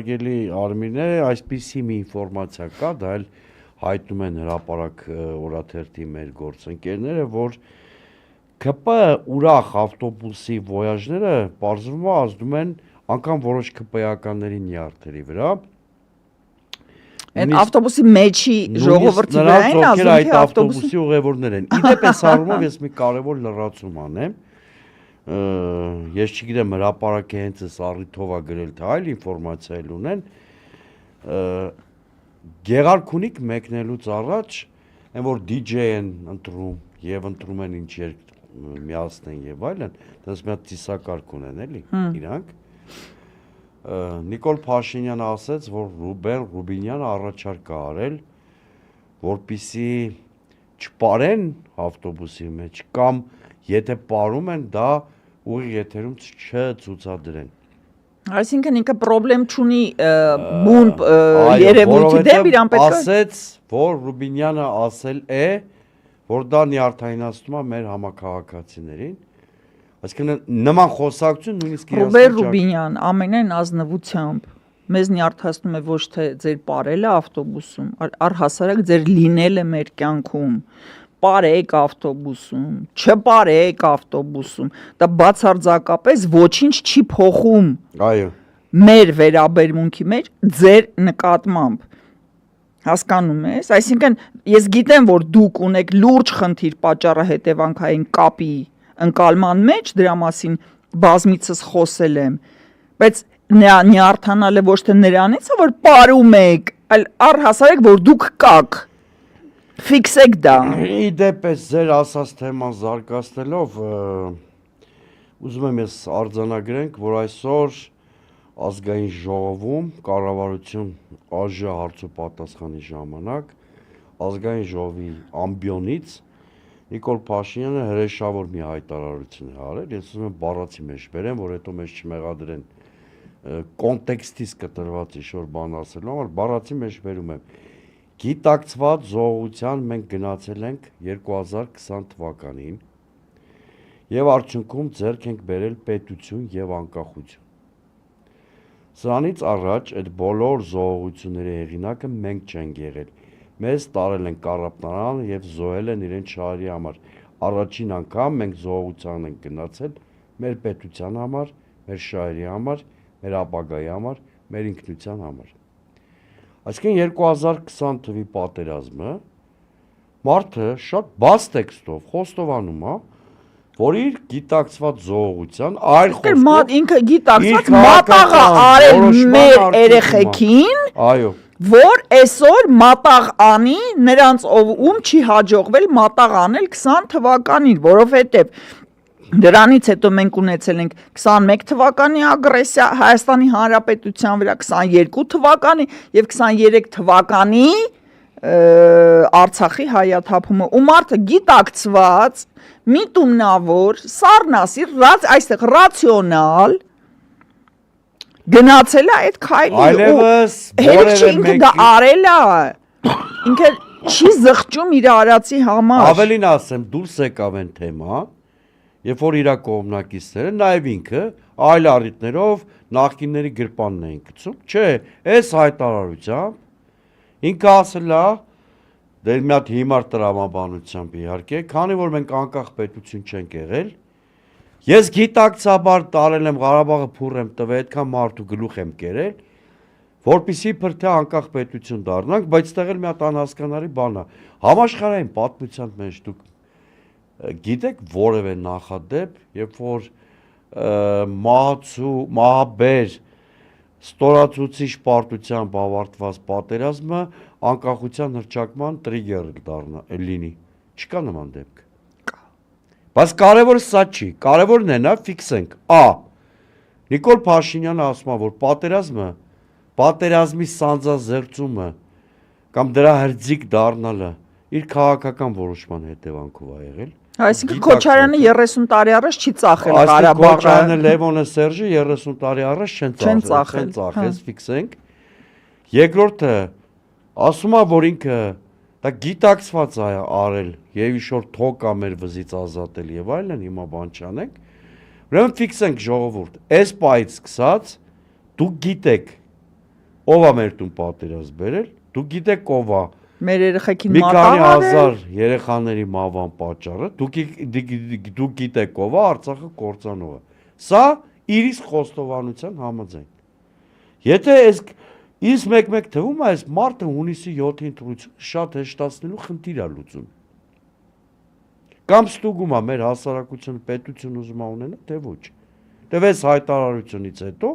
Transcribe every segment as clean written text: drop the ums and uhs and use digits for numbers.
հարգելի Արմինե, այսպիսի մի ինֆորմացիա կա, դա էլ հայտնում են հրապարակ օրաթերթի մեր գործընկերները, որ ԿՊ ուրախ ավտոբուսի ոյաժները պարզվում է ազդում են անգամ որոշ ԿՊ-ականների նյարդերի վրա։ Այդ ավտոբուսի մեջի ժողովրդի վրա են ազդում, թե այդ ավտոբուսի ուղևորներ են։ Իդեպ այս առումով ես մի կարևոր լրացում անեմ։ Ես չգիտեմ հրապարակը հենց այս առիթով է գրել, թե այլ ինֆորմացիա էլ ունեն։ Գեղարքունիք մեկնելուց առաջ այն որ DJ են ընտրում եւ ընտրում են ինչ երկ միացնեն եւ այլն, դες մի հատ ծիսակարգ ունեն էլի իրանք։ Նիկոլ Փաշինյանը ասաց, որ Ռուբեն Ռուբինյանը առաջարկ է արել, որպիսի չպարեն ավտոբուսի մեջ կամ եթե պարում են, դա ուղիղ եթերում չցուցադրեն։ Այսինքն ինքը պրոբլեմ չունի բուն երևույթի դեմ, իրան պետք է ասաց, որ Ռուբինյանը ասել է, որ դա նյարդայնացնում է մեր համակարգացիներին։ Այսինքն նման խոսակցություն նույնիսկ Ռոբեր Ռուբինյան ամենայն ազնվությամբ մեզ նյարդացնում է ոչ թե ձեր ապարելը ավտոբուսում, առհասարակ ձեր լինելը մեր կյանքում, ապարեք ավտոբուսում, չապարեք ավտոբուսում, դա բացարձակապես ոչինչ չի փոխում։ Այո։ Մեր վերաբերմունքի մեջ ձեր նկատմամբ։ Հասկանում ես, այսինքն ես գիտեմ, որ դուք ունեք լուրջ խնդիր պատճառահետևանքային կապի ընկալման մեջ դրա մասին բազմիցս խոսել եմ, բայց նյարդանալը ոչ թե նրանից է, որ պարում եք, այլ առհասարակ, որ դուք կաք, ֆիքսեք դա։ Իդեպ ես ձեր ասած թեման զարգացնելով, ուզում եմ ես արձանագրենք, որ այսօր ազգային ժողովում կառավարություն ԱԺ հարցու պատասխանի ժամանակ ազգային ժողովի ամբիոնից Նիկոլ Փաշինյանը հրեշավոր մի հայտարարություն է արել, ես ուզում եմ բառացի մեջ բերեմ, որ հետո մեզ չմեղադրեն կոնտեքստից կտրված ինչ-որ բան ասելու համար, բառացի մեջ բերում եմ։ Գիտակցված զողողության մենք գնացել ենք 2020 թվականին եւ արդյունքում ձեռք ենք բերել պետություն եւ անկախություն։ Սրանից առաջ այդ բոլոր զողողությունների հեղինակը մենք չենք եղել։ Մեզ տարել են կառապնարան եւ զոհել են իրեն շահերի համար։ Առաջին անգամ մենք զողողության ենք գնացել մեր պետության համար, մեր շահերի համար, մեր ապագայի համար, մեր ինքնության համար։ Այսինքն 2020 թվականի պատերազմը մարդը շատ բաց տեքստով խոստովանում է, որ իր գիտակցված զողողության այլ խոսքով ինքը գիտակցված մատաղ արել մեր երեխեքին, այո, որ այսօր մատաղ անի նրանց ում չի հաջողվել մատաղ անել 20 թվականին, որովհետև դրանից հետո մենք ունեցել ենք 21 թվականի ագրեսիա Հայաստանի Հանրապետության վրա, 22 թվականի եւ 23 թվականի Արցախի հայաթափումը, ու մարդը գիտակցված, միտումնավոր, սառնասիր, այստեղ ռացիոնալ գնացել է այդ քայլի ու հերիք չի ինքը դա արել է, ինքը չի զղջում իր արածի համար։ Ավելին ասեմ, դուրս եկավ են թեմա, երբ որ իրա կողմնակիցները, նաև ինքը այլ առիթներով նախկինների գրպանն էին գցում, չէ, այս հայտարարությամբ ինքը ասել է, դե մի հատ հիմար տրամաբանությամբ իհարկե, քանի որ մենք անկախ պետություն չենք եղել, ես գիտակցաբար տարել եմ Ղարաբաղը փուռ եմ տվել, այդքան մարդու գլուխ եմ կերել, որպեսզի իբր թե անկախ պետություն դառնանք, բայց այդտեղ էլ մի հատ անհասկանալի բան է։ Համաշխարհային պատմության մեջ դուք գիտեք որևէ նախադեպ, երբ որ մահաբեր ստորացուցիչ պարտությամբ ավարտված պատերազմը անկախության հռչակման տրիգեր լինի։ Չկա նման դեպք։ Բայց կարևորը սա չի, կարևորն է նա ֆիքսենք։ Նիկոլ Փաշինյանը ասում է, որ պատերազմի սանձազերծումը կամ դրա հրձիկ դառնալը իր քաղաքական որոշման հետևանքով է եղել։ Այսինքն Քոչարյանը 30 տարի առաջ չի ծախել Ղարաբաղը։ Քոչարյանը Լևոնը Սերժը 30 տարի առաջ չեն ծախել, ֆիքսենք։ Երկրորդը ասում է, որ ինքը դա գիտակցված է արել եւ ինչ-որ թոք է մեր վզից ազատել եւ այլն, հիմա բան չանենք։ Ուրեմն ֆիքսենք ժողովուրդ, այս պայից սկսած դուք գիտեք, Ով է մեր տուն պատերազմ բերել, դու գիտեք ով է Մեր երեխեքին մի քանի մատաղ հազար երեխաների մահվան պատճառը, դու գիտեք ով է Արցախը կործանողը։ Սա իր իսկ խոստովանության համաձայն։ Եթե այս մեկ-մեկ թվում է, այս մարտը հունիսի 7-ի ընտրությունը շատ հեշտացնելու խնդիր է լուծում։ Կամ ստուգում է մեր հասարակությունը պետություն ուզում է ունենա, թե ոչ։ Դե այս հայտարարությունից հետո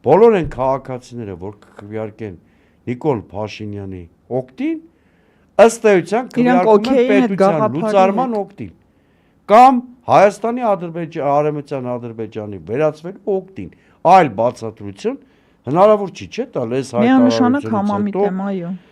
բոլոր են քաղաքացիները, որ կքվեարկեն Նիկոլ Փաշինյանի օգտին, ըստ էության քվեարկում են պետության լուծարման օգտին։ Կամ Հայաստանի Արևմտյան Ադրբեջանի վերածվելու օգտին, այլ բացատրություն հնարավոր չի, չէ՞ տալ այս Միանշանակ հայտարարությունից համամիտ հետո եմ, այո։